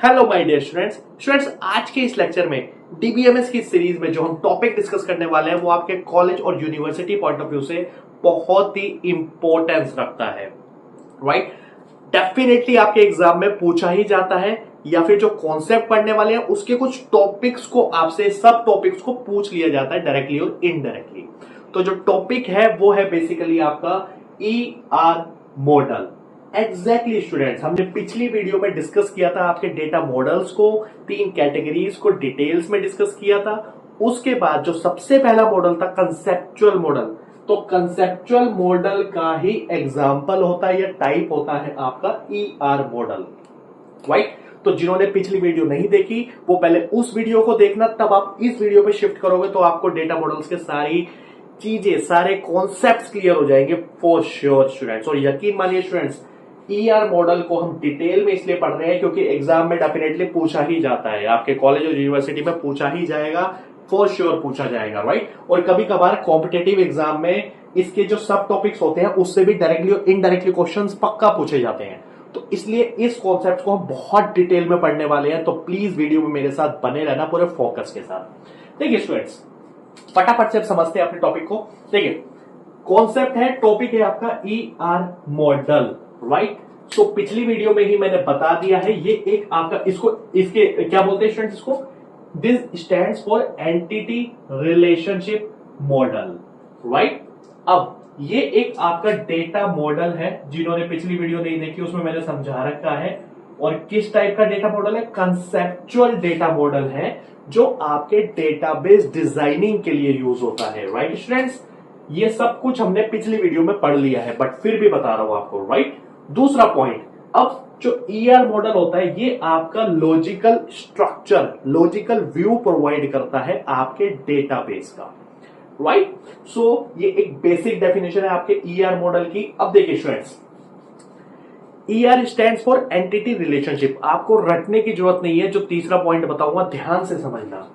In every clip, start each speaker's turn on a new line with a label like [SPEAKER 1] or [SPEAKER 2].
[SPEAKER 1] Hello my dear students आज के इस लेक्चर में डीबीएमएस की सीरीज में जो हम टॉपिक डिस्कस करने वाले हैं वो आपके कॉलेज और यूनिवर्सिटी पॉइंट ऑफ व्यू से बहुत ही इंपॉर्टेंस रखता है। राइट, डेफिनेटली आपके एग्जाम में पूछा ही जाता है या फिर जो कॉन्सेप्ट पढ़ने वाले हैं उसके कुछ टॉपिक्स को आपसे सब टॉपिक्स को पूछ लिया जाता है डायरेक्टली और इनडायरेक्टली। तो जो टॉपिक है वो है बेसिकली आपका ER मॉडल। एग्जैक्टली स्टूडेंट्स, हमने पिछली वीडियो में डिस्कस किया था आपके डेटा मॉडल्स को, 3 कैटेगरीज को डिटेल्स में डिस्कस किया था। उसके बाद जो सबसे पहला मॉडल था कंसेप्चुअल मॉडल, तो कंसेप्चुअल मॉडल का ही एग्जांपल होता है या टाइप होता है आपका ER मॉडल। राइट, तो जिन्होंने पिछली वीडियो नहीं देखी वो पहले उस वीडियो को देखना, तब आप इस वीडियो पे शिफ्ट करोगे तो आपको डेटा मॉडल्स के सारी चीजें, सारे कॉन्सेप्ट्स क्लियर हो जाएंगे फॉर श्योर स्टूडेंट्स। और यकीन मानिए स्टूडेंट्स, ER मॉडल को हम डिटेल में इसलिए पढ़ रहे हैं क्योंकि एग्जाम में डेफिनेटली पूछा ही जाता है, आपके कॉलेज और यूनिवर्सिटी में पूछा ही जाएगा, फॉर श्योर पूछा जाएगा। राइट, और कभी कभार कॉम्पिटेटिव एग्जाम में इसके जो सब टॉपिक्स होते हैं उससे भी डायरेक्टली और इनडायरेक्टली क्वेश्चंस पक्का पूछे जाते हैं। तो इसलिए इस कॉन्सेप्ट को हम बहुत डिटेल में पढ़ने वाले हैं, तो प्लीज वीडियो में मेरे साथ बने रहना पूरे फोकस के साथ। देखिए स्टूडेंट्स, फटाफट से समझते हैं अपने टॉपिक को। देखिए, कॉन्सेप्ट है, टॉपिक है आपका ER मॉडल। राइट, सो पिछली वीडियो में ही मैंने बता दिया है, ये एक आपका इसके क्या बोलते हैं स्टूडेंट्स, इसको this stands for entity relationship model. Right, अब ये एक आपका डेटा मॉडल है, जिन्होंने पिछली वीडियो नहीं देखी उसमें मैंने समझा रखा है। और किस टाइप का डेटा मॉडल है? कंसेप्चुअल डेटा मॉडल है जो आपके डेटाबेस डिजाइनिंग के लिए यूज होता है। राइट स्टूडेंट्स, ये सब कुछ हमने पिछली वीडियो में पढ़ लिया है, बट फिर भी बता रहा हूं आपको। राइट, दूसरा पॉइंट, अब जो ER मॉडल होता है ये आपका logical structure, logical view provide करता है आपके डेटाबेस का। राइट, सो ये एक बेसिक डेफिनेशन है आपके ER मॉडल की। अब देखिए students, ER stands for entity relationship. आपको रटने की जरूरत नहीं है, जो तीसरा पॉइंट बताऊंगा ध्यान से समझना,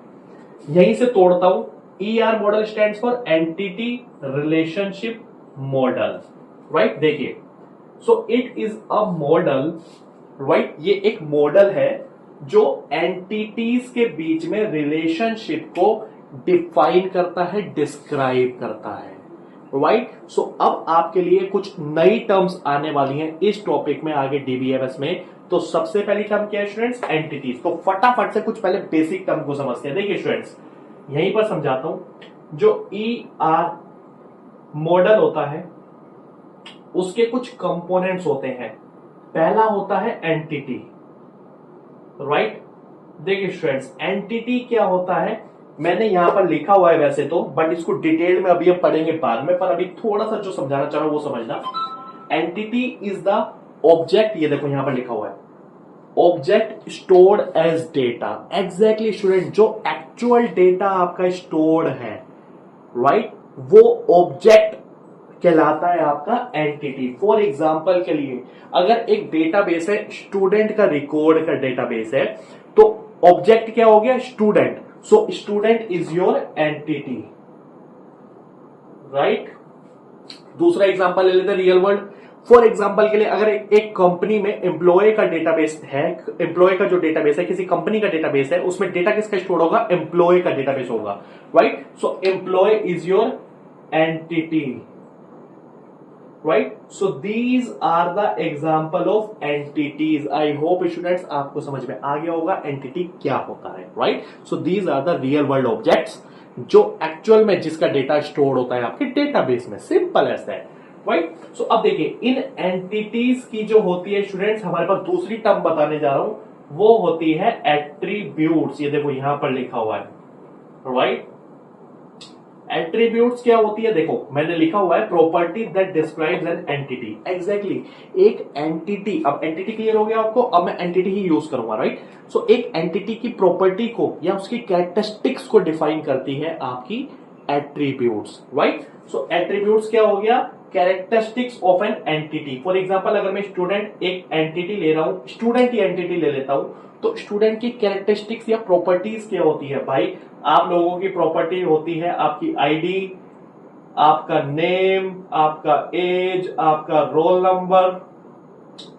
[SPEAKER 1] यहीं से तोड़ता हूं। ER model stands for entity relationship model. Right, देखिए, so it is a model. Right, ये एक मॉडल है जो एंटिटीज के बीच में रिलेशनशिप को डिफाइन करता है, डिस्क्राइब करता है। राइट, सो अब आपके लिए कुछ नई टर्म्स आने वाली हैं इस टॉपिक में आगे डीबीएमएस में। तो सबसे पहली टर्म क्या है स्टूडेंट्स? एंटिटीज। तो फटाफट से कुछ पहले बेसिक टर्म को समझते हैं। देखिए स्टूडेंट्स, यहीं पर समझाता हूं। जो ER मॉडल होता है उसके कुछ कंपोनेंट्स होते हैं। पहला होता है एंटिटी। राइट, देखिए स्टूडेंट्स, एंटिटी क्या होता है मैंने यहां पर लिखा हुआ है वैसे तो, बट इसको डिटेल में अभी हम पढ़ेंगे बाद में, पर अभी थोड़ा सा जो समझाना चाह रहा हूं वो समझना। एंटिटी इज द ऑब्जेक्ट, ये देखो यहां पर लिखा हुआ है, object stored as data. Exactly student, जो एक्चुअल डेटा आपका स्टोर्ड है, राइट, वो ऑब्जेक्ट कहलाता है आपका एंटिटी। फॉर एग्जाम्पल के लिए, अगर एक डेटाबेस है, स्टूडेंट का रिकॉर्ड का डेटाबेस है, तो ऑब्जेक्ट क्या हो गया? Student. So student is your entity. Right, दूसरा एग्जांपल ले लेते हैं रियल वर्ल्ड। फॉर एग्जांपल के लिए, अगर एक कंपनी में एम्प्लॉय का डेटाबेस है, एम्प्लॉय का जो डेटाबेस है किसी कंपनी का डेटाबेस है, उसमें डेटा किसका स्टोर होगा? एम्प्लॉय का डेटाबेस होगा। Right, so employee is your entity. Right, so these are the example of entities. I hope students आपको समझ में आ गया होगा एंटिटी क्या होता है। Right, so these are the real world objects जो एक्चुअल में जिसका डेटा स्टोर होता है आपके डेटाबेस में। Simple as that. Right, so अब देखिए, इन एंटिटीज की जो होती है स्टूडेंट्स, हमारे पास दूसरी टर्म बताने जा रहा हूं, वो होती है एट्रीब्यूट्स। ये देखो यहां पर लिखा हुआ है। राइट, एट्रीब्यूट्स क्या होती है? देखो मैंने लिखा हुआ है, property that describes an entity. Exactly, एक एंटिटी, अब एंटिटी क्लियर हो गया आपको, अब मैं एंटिटी ही यूज करूंगा। राइट, सो एक एंटिटी की प्रॉपर्टी को या उसकी कैरेक्टरिस्टिक्स को डिफाइन करती है आपकी एट्रीब्यूट्स। राइट, सो एट्रीब्यूट्स क्या हो गया? Characteristics of an entity. For example, अगर मैं स्टूडेंट एक एंटिटी ले रहा हूं, स्टूडेंट की एंटिटी ले लेता हूं, तो स्टूडेंट की कैरेक्टरिस्टिक्स या प्रॉपर्टीज क्या होती है? भाई, आप लोगों की प्रॉपर्टी होती है आपकी आईडी, आपका नेम, आपका एज, आपका रोल नंबर,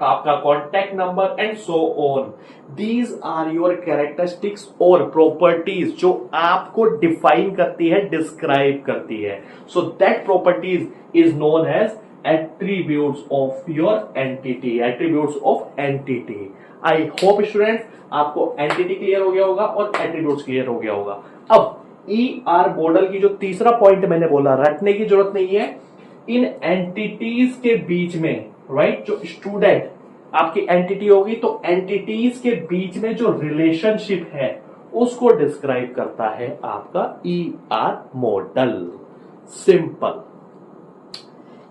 [SPEAKER 1] आपका contact number and so on. These are your characteristics और प्रॉपर्टीज जो आपको डिफाइन करती है, डिस्क्राइब करती है। So that properties is known as attributes of your entity, attributes of entity. I hope students आपको एंटिटी क्लियर हो गया होगा और एट्रीब्यूट्स क्लियर हो गया होगा। अब ER मॉडल की जो तीसरा पॉइंट मैंने बोला, रटने की जरूरत नहीं है, इन एंटिटीज के बीच में, राइट, जो स्टूडेंट आपकी एंटिटी होगी तो एंटिटीज के बीच में जो रिलेशनशिप है उसको डिस्क्राइब करता है आपका ER मॉडल। सिंपल,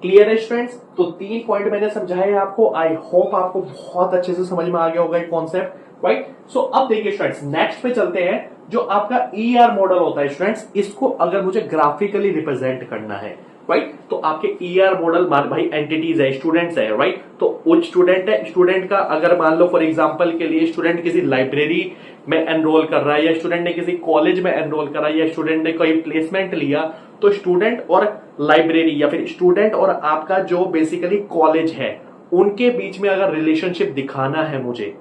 [SPEAKER 1] क्लियर है स्टूडेंट्स? तो 3 पॉइंट मैंने समझाए आपको। आई होप आपको बहुत अच्छे से समझ में आ गया होगा ये कॉन्सेप्ट, राइट। सो अब देखिए स्टूडेंट्स, नेक्स्ट पे चलते हैं। जो आपका ER मॉडल होता है स्टूडेंट्स, इसको अगर मुझे ग्राफिकली रिप्रेजेंट करना है, राइट, तो आपके ER मॉडल भाई एंटिटीज है, स्टूडेंट्स है, राइट। तो वो स्टूडेंट है, स्टूडेंट का अगर मान लो फॉर एग्जांपल के लिए स्टूडेंट किसी लाइब्रेरी में एनरोल कर रहा है, या स्टूडेंट ने किसी कॉलेज में एनरोल करा, या स्टूडेंट ने कोई प्लेसमेंट लिया, तो स्टूडेंट और लाइब्रेरी या फिर स्टूडेंट और आपका जो बेसिकली कॉलेज है उनके बीच में अगर रिलेशनशिप दिखाना है मुझे,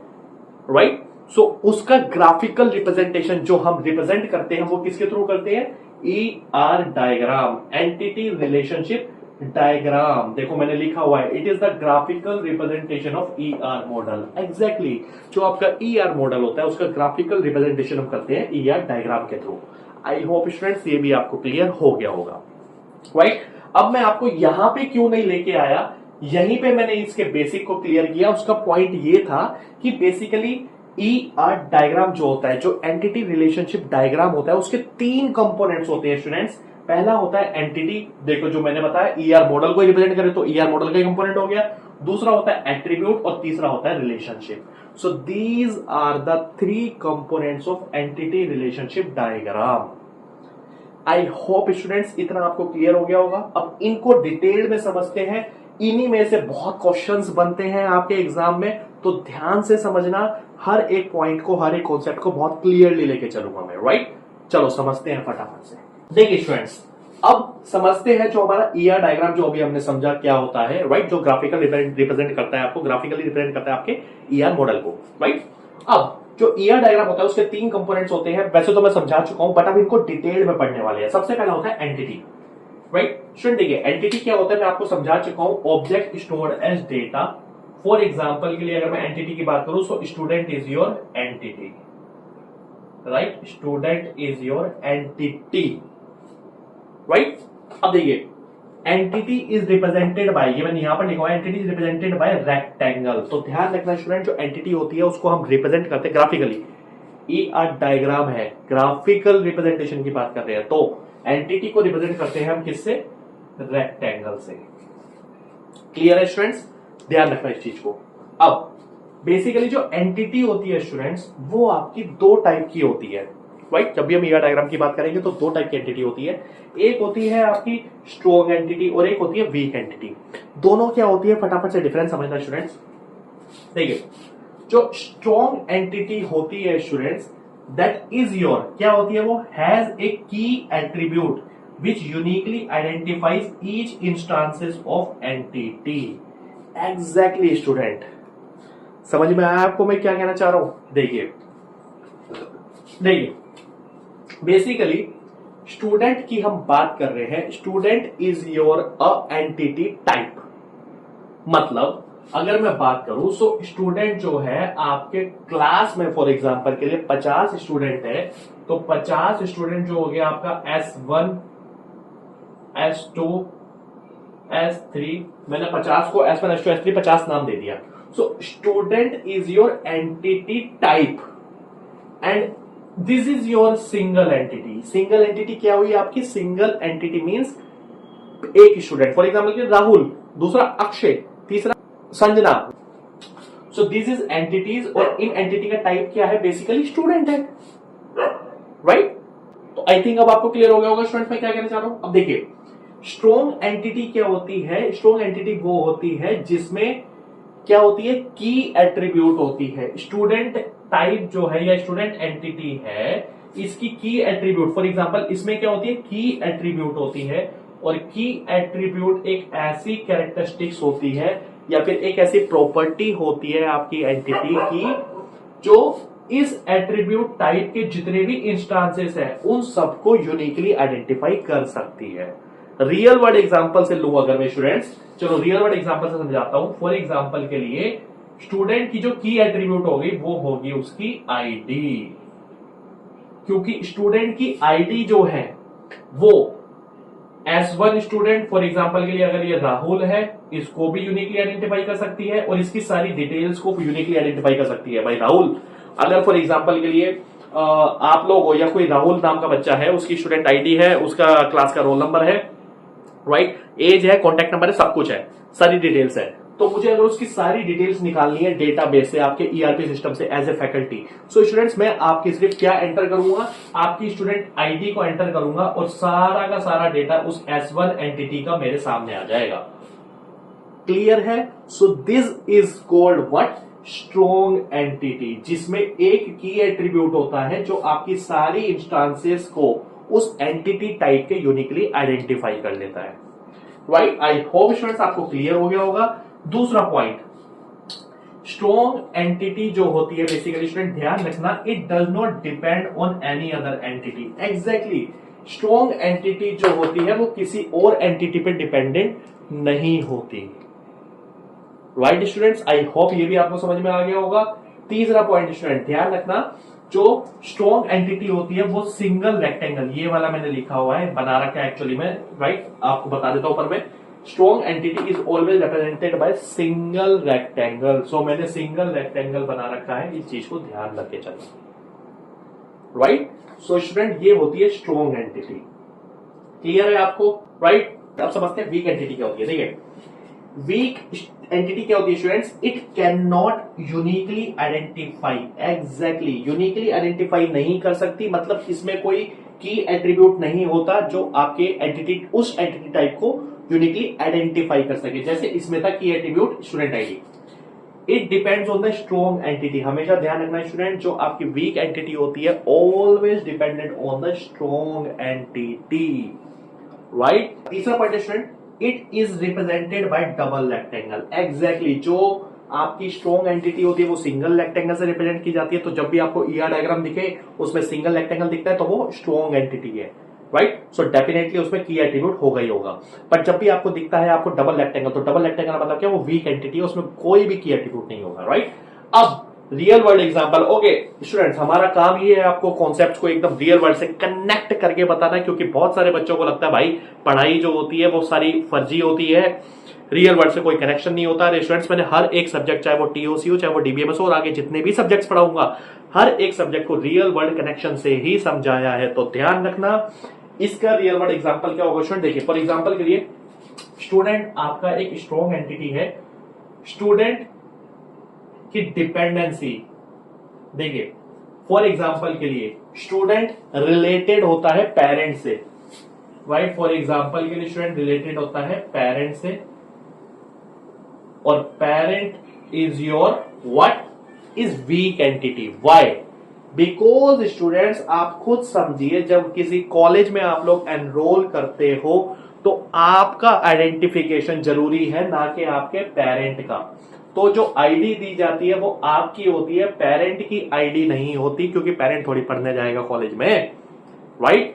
[SPEAKER 1] राइट, सो उसका ग्राफिकल रिप्रेजेंटेशन जो हम रिप्रेजेंट करते हैं वो किसके थ्रू करते हैं? ER diagram, entity relationship diagram. देखो मैंने लिखा हुआ है, it is the graphical representation of ER model. Exactly जो आपका ER मॉडल होता है उसका ग्राफिकल रिप्रेजेंटेशन हम करते हैं ER डायग्राम के थ्रू। आई होप स्टूडेंट्स ये भी आपको क्लियर हो गया होगा, राइट। अब मैं आपको यहां पे क्यों नहीं लेके आया, यहीं पे मैंने इसके बेसिक को क्लियर किया। उसका पॉइंट ये था कि बेसिकली ER डायग्राम जो होता है, जो एंटिटी रिलेशनशिप डायग्राम होता है, उसके 3 कंपोनेंट्स होते हैं स्टूडेंट्स। पहला होता है एंटिटी, देखो जो मैंने बताया ER मॉडल को रिप्रेजेंट करे तो ER मॉडल का कंपोनेंट हो गया। दूसरा होता है एट्रीब्यूट और तीसरा होता है relationship. So these are the 3 components of entity relationship diagram. I hope students इतना आपको क्लियर हो गया होगा। अब इनको डिटेल में समझते हैं, इन्हीं में से बहुत क्वेश्चंस बनते हैं आपके एग्जाम में, तो ध्यान से समझना, हर एक पॉइंट को, हर एक कॉन्सेप्ट को बहुत क्लियरली लेके चलूंगा मैं, राइट। चलो समझते हैं फटाफट से। देखिए स्टूडेंट्स, अब समझते हैं जो हमारा ER डायग्राम जो अभी हमने समझा क्या होता है, राइट, जो ग्राफिकल रिप्रेजेंट करता है आपको, ग्राफिकली रिप्रेजेंट करता है आपके ER मॉडल को, राइट। अब जो ER डायग्राम होता है उसके 3 कंपोनेंट्स होते हैं। वैसे तो मैं समझा चुका हूं, बट अब इनको डिटेल में पढ़ने वाले हैं। सबसे पहला होता है एंटिटी, राइट। स्टूडेंट देखिए एंटिटी क्या होता है, मैं आपको समझा चुका हूं। Object stored as data. For example के लिए अगर मैं एंटिटी की बात करूं, so student is your entity, right, student is your entity, right. अब देखिए एंटिटी इज रिप्रेजेंटेड बाय, ये मैंने यहां पर लिखा हुआ है, entity is represented bye rectangle. तो ध्यान रखना स्टूडेंट, जो एंटिटी होती है उसको हम रिप्रेजेंट करते हैं ग्राफिकली। ER डायग्राम है, ग्राफिकल रिप्रेजेंटेशन की बात कर रहे हैं, तो एंटिटी को रिप्रेजेंट करते हैं हम किससे? रेक्टेंगल से। क्लियर है स्टूडेंट्स? ध्यान रखना इस चीज को। अब बेसिकली जो एंटिटी होती है स्टूडेंट्स, वो आपकी 2 टाइप की होती है, राइट। जब भी हम ER डायग्राम की बात करेंगे तो 2 टाइप की एंटिटी होती है। एक होती है आपकी स्ट्रॉन्ग एंटिटी और एक होती है वीक एंटिटी। दोनों क्या होती है, फटाफट से डिफरेंस समझना स्टूडेंट्स। देखिए जो स्ट्रॉन्ग एंटिटी होती है स्टूडेंट्स, दैट इज योर, क्या होती है वो? हैज ए की attribute which uniquely identifies each instances of entity. Exactly student, समझ में आया आपको मैं क्या कहना चाह रहा हूं? देखिए बेसिकली स्टूडेंट की हम बात कर रहे हैं। Student is your a entity type. मतलब अगर मैं बात करूं, सो स्टूडेंट जो है आपके क्लास में फॉर एग्जांपल के लिए 50 स्टूडेंट है, तो 50 स्टूडेंट जो हो गया आपका S1 S2 S3, मैंने 50 को S1 S2 S3 50 नाम दे दिया। सो student is your entity type and this is your single entity. Single entity क्या हुई आपकी? सिंगल एंटिटी मींस एक स्टूडेंट, फॉर एग्जांपल राहुल, दूसरा अक्षय, तीसरा Sanjana. So this is entities, और इन एंटिटी का टाइप क्या है? बेसिकली स्टूडेंट है, राइट। तो आई थिंक अब आपको क्लियर हो गया होगा स्टूडेंट मैं क्या कहना चाह रहा हूं। अब देखिए स्ट्रॉन्ग एंटिटी क्या होती है? स्ट्रॉन्ग एंटिटी वो होती है जिसमें क्या होती है? की एट्रीब्यूट होती है। स्टूडेंट टाइप जो है या स्टूडेंट एंटिटी है, इसकी की एट्रीब्यूट, फॉर एग्जांपल इसमें क्या होती है? की एट्रीब्यूट होती है। और की एट्रीब्यूट एक ऐसी कैरेक्टरिस्टिक्स होती है या फिर एक ऐसी प्रॉपर्टी होती है आपकी एंटिटी की जो इस एट्रीब्यूट टाइप के जितने भी इंस्टांसेस हैं उन सबको यूनिकली आइडेंटिफाई कर सकती है। रियल वर्ल्ड एग्जांपल से लूं अगर मैं स्टूडेंट्स, चलो रियल वर्ल्ड एग्जांपल से समझाता हूं। फॉर एग्जांपल के लिए स्टूडेंट की जो की एट्रीब्यूट होगी वो होगी उसकी आईडी, क्योंकि स्टूडेंट की आईडी जो है वो S1 स्टूडेंट फॉर एग्जांपल के लिए अगर ये राहुल है इसको भी यूनिकली आइडेंटिफाई कर सकती है और इसकी सारी डिटेल्स को यूनिकली आइडेंटिफाई कर सकती है। भाई राहुल अगर फॉर एग्जांपल के लिए आप लोग हो या कोई राहुल नाम का बच्चा है, उसकी स्टूडेंट आईडी है, उसका क्लास का रोल नंबर है, राइट, एज है, कॉन्टैक्ट नंबर है, सब कुछ है, सारी डिटेल्स है। तो मुझे अगर उसकी सारी डिटेल्स निकालनी है डेटाबेस से, आपके ईआरपी सिस्टम से as a faculty, so students मैं आपकी सिर्फ क्या एंटर करूंगा, आपकी स्टूडेंट आईडी को एंटर करूंगा और सारा का सारा डेटा उस S1 एंटिटी का मेरे सामने आ जाएगा। क्लियर है? So this is called what, strong entity, जिसमें एक की एट्रीब्यूट होता है जो आपकी सारी इंस्टांसेस को उस एंटिटी टाइप के यूनिकली आइडेंटिफाई कर लेता है। राइट, आई होप स्टूडेंट्स आपको क्लियर हो गया होगा। दूसरा पॉइंट, स्ट्रॉन्ग एंटिटी जो होती है बेसिकली स्टूडेंट ध्यान रखना, it does not depend on any other entity. Exactly, strong entity जो होती है वो किसी और एंटिटी पे डिपेंडेंट नहीं होती। राइट स्टूडेंट्स, आई होप ये भी आपको समझ में आ गया होगा। तीसरा पॉइंट स्टूडेंट ध्यान रखना, जो स्ट्रॉन्ग एंटिटी होती है वो सिंगल रेक्टेंगल, ये वाला मैंने लिखा हुआ है, बना रखा है एक्चुअली में, राइट, आपको बता देता हूं ऊपर में, strong entity is always represented by single rectangle. So मैंने सिंगल रेक्टेंगल बना रखा है, इस चीज को ध्यान रख के चलना। राइट, सो स्टूडेंट ये होती है स्ट्रॉन्ग एंटिटी। क्लियर है आपको? राइट, अब समझते हैं वीक एंटिटी क्या होती है। देखिए वीक एंटिटी क्या होती है students, it can not uniquely identify. Exactly, uniquely identify नहीं कर सकती, मतलब इसमें कोई की एट्रीब्यूट नहीं होता जो आपके एंटिटी, उस एंटिटी टाइप को यूनिकली आइडेंटिफाई कर सके। जैसे इसमें था की attribute student ID, it depends on the strong entity. हमेशा ध्यान रखना स्टूडेंट, जो आपकी वीक एंटिटी होती है always dependent on the strong entity. Right, तीसरा पॉइंट है student, it is represented by double rectangle. Exactly, जो आपकी स्ट्रॉन्ग एंटिटी होती है वो सिंगल रेक्टेंगल से रिप्रेजेंट की जाती है। तो जब भी आपको ईआर डायग्राम दिखे उसमें सिंगल रेक्टेंगल दिखता है तो वो स्ट्रॉन्ग एंटिटी है। राइट, सो डेफिनेटली उसमें की एट्रीब्यूट होगा ही होगा। पर जब भी आपको दिखता है आपको डबल रेक्टेंगल, तो डबल रेक्टेंगल मतलब क्या, वो वीक एंटिटी है, उसमें कोई भी की एट्रीब्यूट नहीं होगा। राइट, अब real world example. Okay students, हमारा काम ये है आपको कॉन्सेप्ट्स को एकदम रियल वर्ल्ड से कनेक्ट करके बताना, क्योंकि बहुत सारे बच्चों को लगता है भाई पढ़ाई जो होती है वो सारी फर्जी होती है, रियल वर्ल्ड से कोई कनेक्शन नहीं होता। स्टूडेंट्स मैंने हर एक सब्जेक्ट, चाहे वो टीओसी हो, चाहे वो डीबीएमएस हो, और आगे जितने भी सब्जेक्ट्स पढ़ाऊंगा, हर एक सब्जेक्ट को रियल वर्ल्ड कनेक्शन से ही समझाया है। तो ध्यान रखना, इसका रियल वर्ल्ड एग्जांपल क्या होगा स्टूडेंट। देखिए फॉर एग्जांपल के लिए स्टूडेंट आपका एक स्ट्रॉन्ग एंटिटी है, स्टूडेंट की डिपेंडेंसी। देखिए फॉर एग्जांपल के लिए स्टूडेंट रिलेटेड होता है पेरेंट से। राइट, फॉर एग्जांपल के लिए स्टूडेंट रिलेटेड होता है पेरेंट से, और parent is your what, is weak entity. Why? Because students आप खुद समझिए, जब किसी कॉलेज में आप लोग एनरोल करते हो तो आपका आइडेंटिफिकेशन जरूरी है, ना कि आपके पेरेंट का। तो जो आईडी दी जाती है वो आपकी होती है, पेरेंट की आईडी नहीं होती, क्योंकि पेरेंट थोड़ी पढ़ने जाएगा कॉलेज में। राइट,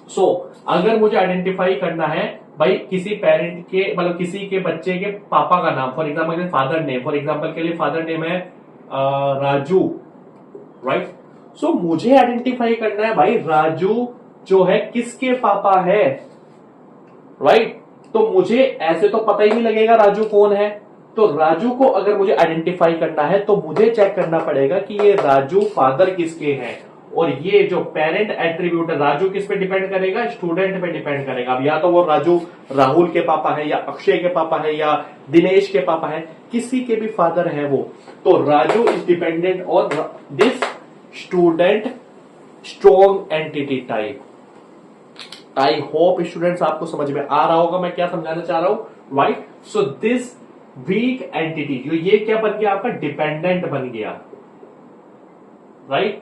[SPEAKER 1] सो अगर मुझे आइडेंटिफाई करना है भाई किसी पेरेंट के, मतलब किसी के बच्चे के पापा का नाम, for example father name, for example के लिए फादर नेम है राजू। राइट, सो मुझे आइडेंटिफाई करना है भाई राजू जो है किसके पापा है। राइट, तो मुझे ऐसे तो पता ही नहीं लगेगा राजू कौन है। तो राजू को अगर मुझे आइडेंटिफाई करना है तो मुझे चेक करना पड़ेगा कि ये राजू फादर किसके हैं, और ये जो पेरेंट एट्रीब्यूट है राजू किस पे डिपेंड करेगा, स्टूडेंट पे डिपेंड करेगा। अब या तो वो राजू राहुल के पापा है, या अक्षय के पापा है, या दिनेश के पापा है, किसी के भी फादर है वो। तो Raju is dependent on this student strong entity type. I hope students आपको समझ में आ रहा होगा मैं क्या समझाना चाह रहा हूं। Right, so this weak entity, जो ये क्या बन गया आपका, डिपेंडेंट बन गया। राइट,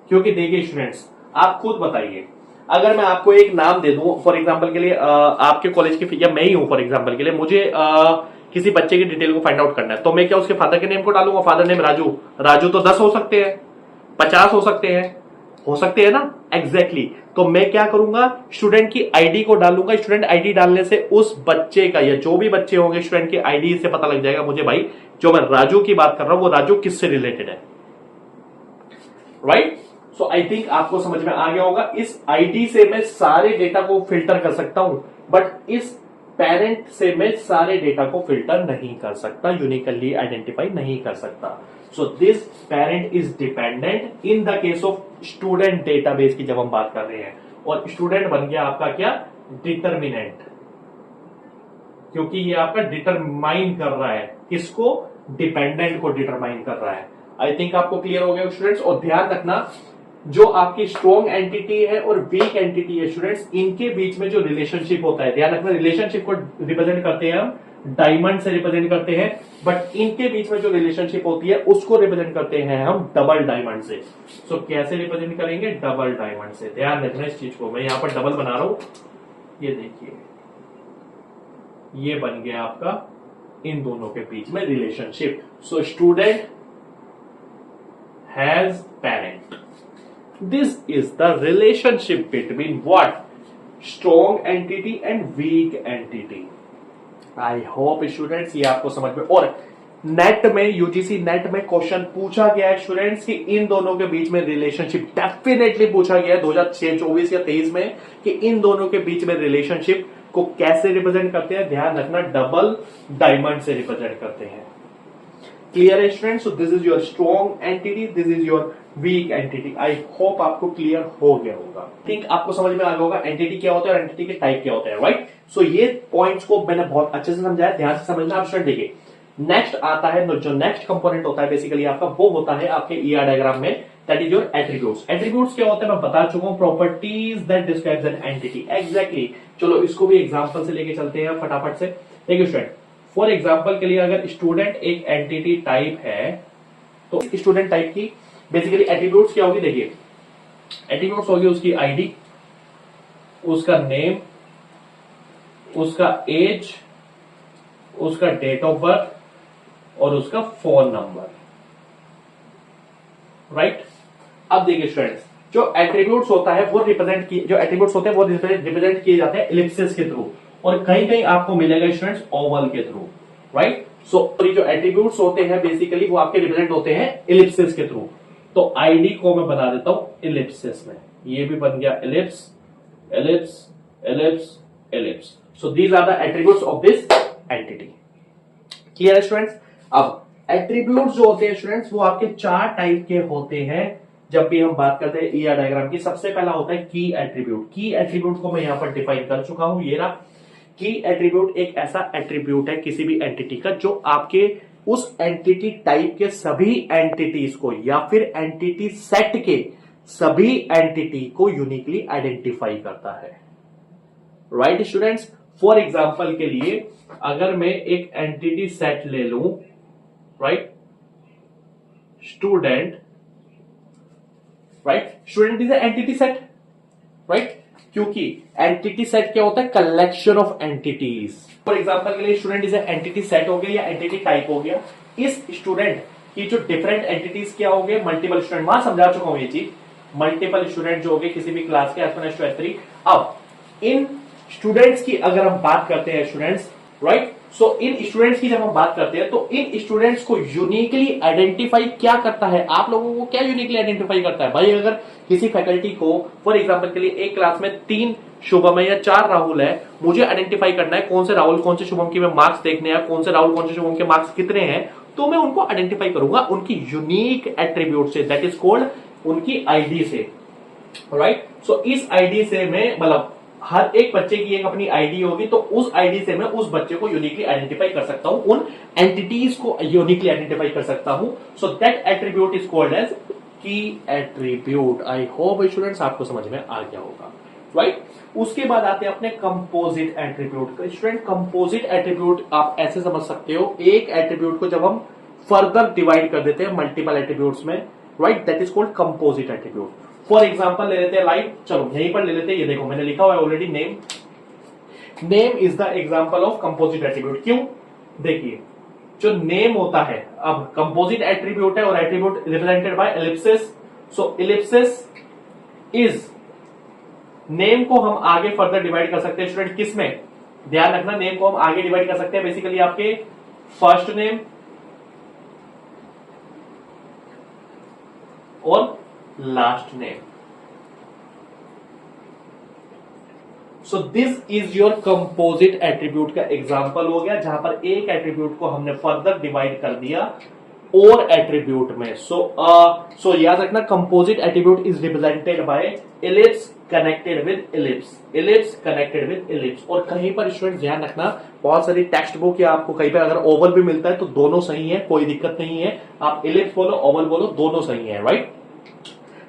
[SPEAKER 1] क्योंकि देखिए स्टूडेंट्स आप खुद बताइए, अगर मैं आपको एक नाम दे दूं फॉर एग्जांपल के लिए, आपके कॉलेज की, या मैं ही हूं फॉर एग्जांपल के लिए, मुझे किसी बच्चे की डिटेल को फाइंड आउट करना है, तो मैं क्या उसके फादर के नेम को डालूंगा, फादर नेम राजू, राजू तो 10 हो सकते हैं, 50 हो सकते हैं ना, एग्जैक्टली। तो मैं क्या करूंगा, स्टूडेंट की आईडी को डालूंगा। स्टूडेंट आईडी डालने से उस बच्चे का या जो भी बच्चे होंगे स्टूडेंट की आईडी से पता लग जाएगा मुझे भाई जो मैं राजू की बात कर रहा हूं वो राजू किससे रिलेटेड है, राइट। सो आई थिंक आपको समझ में आ गया होगा। इस आईडी से मैं सारे डेटा को फिल्टर कर सकता हूं, बट इस पेरेंट से मैं सारे डेटा को फिल्टर नहीं कर सकता, यूनिकली आइडेंटिफाई नहीं कर सकता। So this parent is dependent in the case of student database की जब हम बात कर रहे हैं, और स्टूडेंट बन गया आपका क्या, डिटर्मिनेंट, क्योंकि ये आपका डिटरमाइन कर रहा है किसको, डिपेंडेंट को डिटरमाइन कर रहा है। आई थिंक आपको क्लियर हो गया स्टूडेंट्स। और ध्यान रखना जो आपकी स्ट्रॉन्ग एंटिटी है और वीक एंटिटी है स्टूडेंट्स, इनके बीच में जो रिलेशनशिप होता है, ध्यान रखना रिलेशनशिप को रिप्रेजेंट करते हैं हम डायमंड से रिप्रेजेंट करते हैं, बट इनके बीच में जो रिलेशनशिप होती है उसको रिप्रेजेंट करते हैं हम डबल डायमंड से। सो कैसे रिप्रेजेंट करेंगे, डबल डायमंड से। ध्यान रखना इस चीज को, मैं यहां पर डबल बना रहा हूं, ये देखिए ये बन गया आपका इन दोनों के बीच में relationship. So student has parent, this is the relationship between what, strong entity and weak entity. I hope students ये आपको समझ में। और नेट में, यूजीसी नेट में क्वेश्चन पूछा गया है स्टूडेंट्स कि इन दोनों के बीच में रिलेशनशिप डेफिनेटली पूछा गया है 2006, 24 या 23 में कि इन दोनों के बीच में रिलेशनशिप को कैसे रिप्रेजेंट करते हैं। ध्यान रखना डबल डायमंड से रिप्रेजेंट करते हैं। क्लियर है students? So this is your strong entity, this is your weak entity. I hope आपको क्लियर हो गया होगा। थिंक आपको समझ में आ गया होगा एंटिटी क्या होता है और एंटिटी के टाइप क्या होते हैं, राइट। सो ये पॉइंट्स को मैंने बहुत अच्छे से समझाया, ध्यान से समझना आप स्टूडेंट। देखिए नेक्स्ट आता है, जो नेक्स्ट कंपोनेंट होता है बेसिकली आपका, वो होता है आपके ईआर डायग्राम में, that is your attributes. Attributes क्या होते हैं मैं बता चुका हूं, properties that describes an entity. Exactly, चलो इसको भी एग्जांपल से लेके चलते हैं फटाफट से। देखिए स्टूडेंट, फॉर एग्जांपल के लिए अगर स्टूडेंट एक एंटिटी टाइप है तो स्टूडेंट टाइप की बेसिकली एट्रीब्यूट्स क्या होगी, देखिए एट्रीब्यूट्स होगी उसकी आईडी, उसका नेम, उसका एज, उसका डेट ऑफ बर्थ और उसका फोन नंबर, राइट। अब देखिए स्टूडेंट्स, जो एट्रीब्यूट्स होता है वो रिप्रेजेंट किए, जो एट्रीब्यूट्स होते हैं वो रिप्रेजेंट किए जाते हैं इलिप्सिस के थ्रू, और कहीं कहीं आपको मिलेगा स्टूडेंट्स ओवल के थ्रू, राइट। सो जो एट्रीब्यूट्स होते हैं बेसिकली वो आपके रिप्रेजेंट होते हैं इलिप्सिस के थ्रू। तो आईडी को मैं बना देता हूं इलिप्सिस में, ये भी बन गया ellipse ellipse ellipse ellipse. So these are the attributes of this entity. Clear है स्टूडेंट्स? अब एट्रीब्यूट्स जो होते हैं स्टूडेंट्स वो आपके 4 टाइप के होते हैं जब भी हम बात करते हैं ईआर डायग्राम की। सबसे पहला होता है की एट्रीब्यूट। की एट्रीब्यूट को मैं यहां पर डिफाइन कर चुका हूं, ये रहा। की एट्रीब्यूट एक ऐसा एट्रीब्यूट है किसी भी एंटिटी का जो आपके उस एंटिटी टाइप के सभी एंटिटीज को या फिर एंटिटी सेट के सभी एंटिटी को यूनिकली आइडेंटिफाई करता है, राइट स्टूडेंट्स। फॉर एग्जांपल के लिए अगर मैं एक एंटिटी सेट ले लूं, right, student, right, student is entity set, right, क्योंकि एंटिटी सेट क्या होता है, collection of entities. For example के लिए स्टूडेंट इज एंटिटी सेट हो गया या एंटिटी टाइप हो गया। इस स्टूडेंट की जो डिफरेंट एंटिटीज क्या हो गए, मल्टीपल स्टूडेंट, वहां समझा चुका हूं ये चीज, मल्टीपल स्टूडेंट जो हो गए किसी भी क्लास के S1 S2 S3। अब इन स्टूडेंट्स की अगर हम बात करते हैं स्टूडेंट्स, राइट, सो इन स्टूडेंट्स की जब हम बात करते हैं तो इन स्टूडेंट्स को यूनिकली आइडेंटिफाई क्या करता है, आप लोगों को क्या यूनिकली आइडेंटिफाई करता है भाई। अगर किसी फैकल्टी को फॉर एग्जांपल के लिए एक क्लास में 3 शुभम है या 4 राहुल है, मुझे आइडेंटिफाई करना है कौन से राहुल कौन से शुभम की मैं मार्क्स देखने हैं, कौन से राहुल कौन से शुभम के मार्क्स कितने हैं, तो मैं उनको आइडेंटिफाई करूंगा उनकी यूनिक एट्रीब्यूट से, दैट इज कॉल्ड उनकी आईडी से, राइट। सो इस आईडी से मैं मतलब हर एक बच्चे की एक अपनी आईडी होगी, तो उस आईडी से मैं उस बच्चे को यूनिकली आइडेंटिफाई कर सकता हूं, उन एंटिटीज को यूनिकली आइडेंटिफाई कर सकता हूं। So that attribute is called as key attribute. I hope students आपको समझ में आ गया होगा, राइट। उसके बाद आते हैं अपने composite attribute. Student composite attribute आप ऐसे समझ सकते हो, एक एट्रीब्यूट को जब हम फर्दर डिवाइड कर देते हैं मल्टीपल एट्रीब्यूट्स में, right, that is called composite attribute. For example ले लेते हैं लाइक, चलो यहीं पर ले लेते हैं, ये देखो मैंने लिखा हुआ है already name. Name is the example of composite attribute. क्यों? देखिए जो नेम होता है, अब कंपोजिट एट्रीब्यूट है और attribute represented by Ellipsis, so Ellipsis is, name को हम आगे फर्दर डिवाइड कर सकते हैं स्टूडेंट, किस में, ध्यान रखना, नेम को हम आगे डिवाइड कर सकते हैं बेसिकली आपके फर्स्ट नेम और last name. So this is your composite attribute का एग्जांपल हो गया, जहां पर एक एट्रीब्यूट को हमने फर्दर डिवाइड कर दिया और एट्रीब्यूट में। सो याद रखना, composite attribute is represented bye ellipse connected with ellipse, ellipse connected with ellipse. और कहीं पर स्टूडेंट ध्यान रखना, बहुत सारी टेक्स्ट बुक या आपको कहीं पर अगर ओवल भी मिलता है तो दोनों सही है, कोई दिक्कत नहीं है, आप एलिप्स बोलो ओवल बोलो दोनों सही है, right.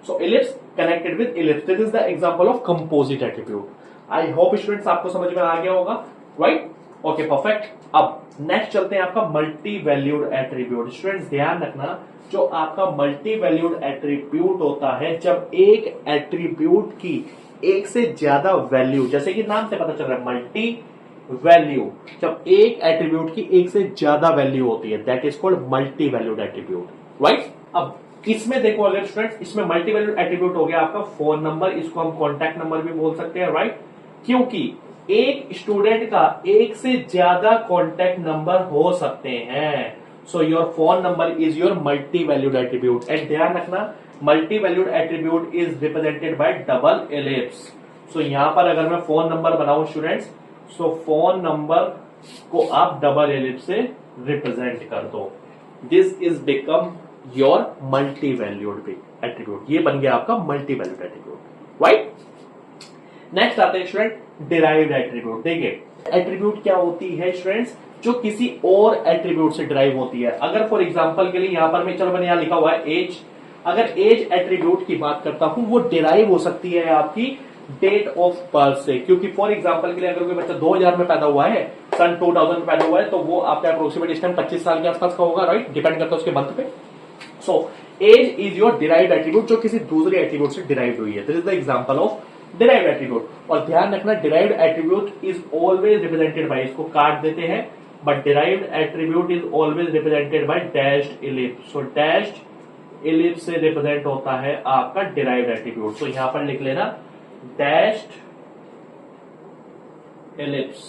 [SPEAKER 1] So ellipse connected with ellipse, this is the example of composite attribute. I hope students आपको समझ में आ गया होगा, राइट, ओके परफेक्ट। अब नेक्स्ट चलते हैं आपका मल्टी वैल्यूड एट्रीब्यूट। स्टूडेंट्स ध्यान रखना, जो आपका मल्टी वैल्यूड एट्रीब्यूट होता है, जब एक एट्रीब्यूट की एक से ज्यादा वैल्यू, जैसे कि नाम से पता चल रहा है मल्टी वैल्यू, जब एक एट्रीब्यूट की एक से ज्यादा वैल्यू होती है, that is called multi valued attribute, right. अब इसमें देखो अगर स्टूडेंट्स, इसमें मल्टी वैल्यूड एट्रीब्यूट हो गया आपका फोन नंबर, इसको हम कॉन्टैक्ट नंबर भी बोल सकते हैं, राइट, क्योंकि एक स्टूडेंट का एक से ज्यादा कॉन्टैक्ट नंबर हो सकते हैं। So your phone number is your multi valued attribute. And ध्यान रखना, multi valued attribute is represented by double ellipse. So यहां पर अगर मैं फोन नंबर बनाऊं स्टूडेंट्स, सो फोन नंबर को आप डबल एलिप्स से रिप्रेजेंट कर दो, this is become your multi valued attribute. ये बन गया आपका multi valued attribute, right. Next आते हैं स्टूडेंट डिराइव्ड एट्रीब्यूट। देखिए एट्रीब्यूट क्या होती है स्टूडेंट्स, जो किसी और एट्रीब्यूट से डिराइव होती है। अगर फॉर एग्जांपल के लिए यहां पर मैं, चलो मैंने यहां लिखा हुआ है एज, अगर एज एट्रीब्यूट की बात करता हूं, वो डिराइव हो सकती है आपकी डेट ऑफ बर्थ से, क्योंकि फॉर एग्जांपल के लिए अगर कोई बच्चा 2000 में पैदा हुआ है, सन 2000 में पैदा हुआ है, तो वो आपका अप्रोक्सीमेट इस टाइम 25 साल के आसपास का होगा, राइट, डिपेंड करता है उसके मंथ पे। So age is your derived attribute, जो किसी दूसरे एट्रीब्यूट से डिराइव हुई है, this is the example of derived attribute. और ध्यान रखना, derived attribute is always represented by, इसको काट देते हैं, but derived attribute is always represented by dashed ellipse. So dashed ellipse से रिप्रेजेंट होता है आपका डिराइव्ड एट्रीब्यूट। सो यहां पर लिख लेना dashed ellipse,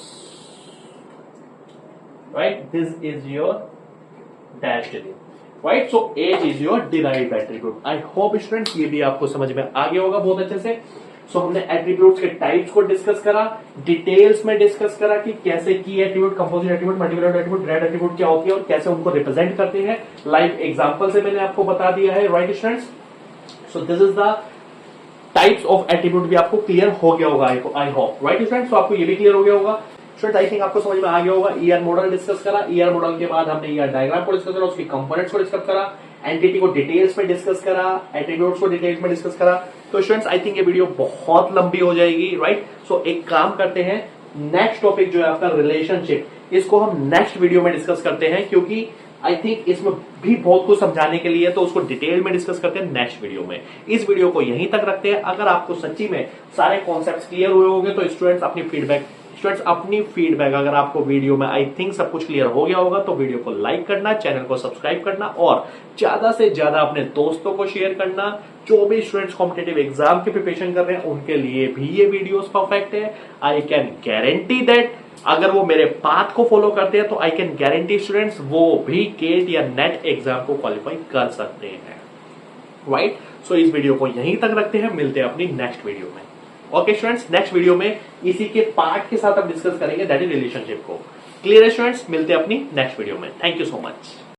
[SPEAKER 1] right, this is your dashed ellipse, right. So age is your derived attribute. I hope students ये भी आपको समझ में आ गया होगा बहुत अच्छे से। सो हमने एट्रीब्यूट्स के टाइप्स को डिस्कस करा, डिटेल्स में डिस्कस करा कि कैसे की attribute, composite attribute, multi valued attribute, derived attribute क्या होती है और कैसे उनको रिप्रेजेंट करते हैं। लाइव एग्जांपल से मैंने आपको बता दिया है, right students. So this is the types of attribute, भी आपको क्लियर हो गया होगा आई होप, राइट स्टूडेंट्स। तो आपको ये भी क्लियर हो गया होगा स्टूडेंट, आई थिंक आपको समझ में आ गया होगा। ईआर मॉडल डिस्कस करा, ईआर मॉडल के बाद हमने ईआर डायग्राम को डिस्कस करा, उसकी कंपोनेंट्स को डिस्कस करा, एंटिटी को डिटेल्स में डिस्कस करा, एट्रीब्यूट्स को डिटेल्स में डिस्कस करा। तो स्टूडेंट्स आई थिंक ये वीडियो बहुत लंबी हो जाएगी, राइट। सो एक काम करते हैं, नेक्स्ट टॉपिक जो है आपका रिलेशनशिप, इसको हम नेक्स्ट वीडियो में डिस्कस करते हैं, क्योंकि आई थिंक इसमें भी बहुत कुछ समझाने के लिए, तो उसको डिटेल में डिस्कस करते हैं नेक्स्ट वीडियो में। इस वीडियो को यहीं तक रखते हैं। अगर आपको सच्ची में सारे कॉन्सेप्ट्स क्लियर हुए होंगे तो स्टूडेंट्स अपनी फीडबैक अगर आपको वीडियो में आई थिंक सब कुछ क्लियर हो गया होगा, तो वीडियो को लाइक करना, चैनल को सब्सक्राइब करना और ज्यादा से ज्यादा अपने दोस्तों को शेयर करना। जो भी स्टूडेंट्स कॉम्पिटिटिव एग्जाम की प्रिपरेशन कर रहे हैं उनके लिए भी ये वीडियोस परफेक्ट है। आई कैन गारंटी दैट अगर वो मेरे पाथ को फॉलो करते हैं तो आई कैन गारंटी स्टूडेंट्स वो भी केट या नेट एग्जाम को क्वालिफाई कर सकते हैं, राइट। सो इस वीडियो को यहीं तक रखते हैं, मिलते हैं अपनी नेक्स्ट वीडियो में। ओके स्टूडेंट्स, नेक्स्ट वीडियो में इसी के पार्ट के साथ हम डिस्कस करेंगे, दैट इज रिलेशनशिप को। क्लियर है स्टूडेंट्स, मिलते हैं अपनी नेक्स्ट वीडियो में। Thank you so much.